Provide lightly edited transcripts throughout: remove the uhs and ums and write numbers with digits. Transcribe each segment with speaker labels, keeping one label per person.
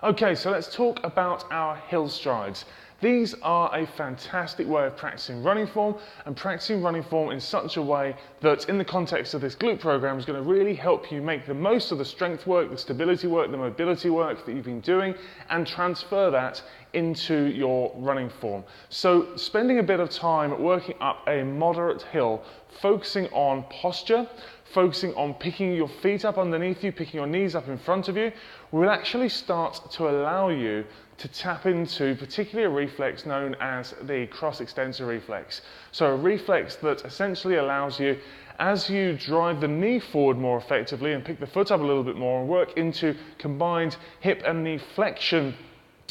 Speaker 1: Okay, so let's talk about our hill strides. These are a fantastic way of practicing running form, and practicing running form in such a way that in the context of this glute program is going to really help you make the most of the strength work, the stability work, the mobility work that you've been doing, and transfer that into your running form. So spending a bit of time working up a moderate hill, focusing on posture, focusing on picking your feet up underneath you, picking your knees up in front of you, will actually start to allow you to tap into particularly a reflex known as the cross extensor reflex. So a reflex that essentially allows you, as you drive the knee forward more effectively and pick the foot up a little bit more and work into combined hip and knee flexion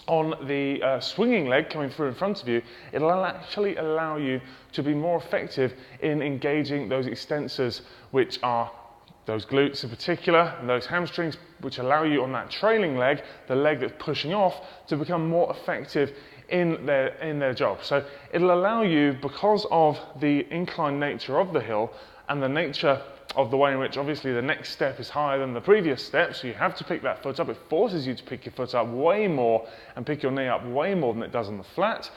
Speaker 1: on the swinging leg coming through in front of you, it'll actually allow you to be more effective in engaging those extensors, which are those glutes in particular, and those hamstrings, which allow you on that trailing leg, the leg that's pushing off, to become more effective in their job. So it'll allow you, because of the inclined nature of the hill and the nature of the way in which obviously the next step is higher than the previous step, so you have to pick that foot up. It forces you to pick your foot up way more and pick your knee up way more than it does on the flat,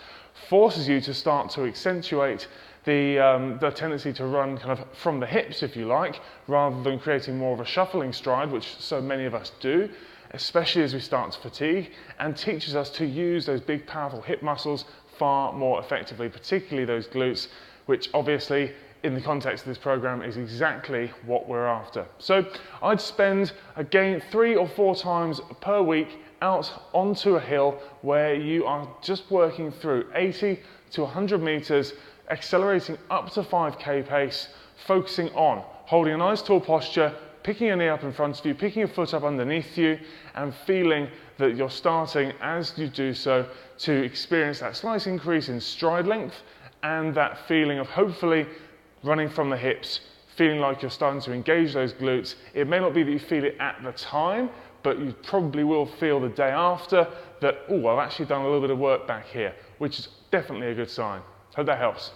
Speaker 1: forces you to start to accentuate the tendency to run kind of from the hips, if you like, rather than creating more of a shuffling stride, which so many of us do, especially as we start to fatigue, and teaches us to use those big powerful hip muscles far more effectively, particularly those glutes, which obviously in the context of this program is exactly what we're after. So I'd spend, again, 3 or 4 times per week out onto a hill where you are just working through 80 to 100 meters, accelerating up to 5k pace, focusing on holding a nice tall posture, picking your knee up in front of you, picking your foot up underneath you, and feeling that you're starting, as you do so, to experience that slight increase in stride length and that feeling of hopefully running from the hips, feeling like you're starting to engage those glutes. It may not be that you feel it at the time, but you probably will feel the day after that, oh, I've actually done a little bit of work back here, which is definitely a good sign. Hope that helps.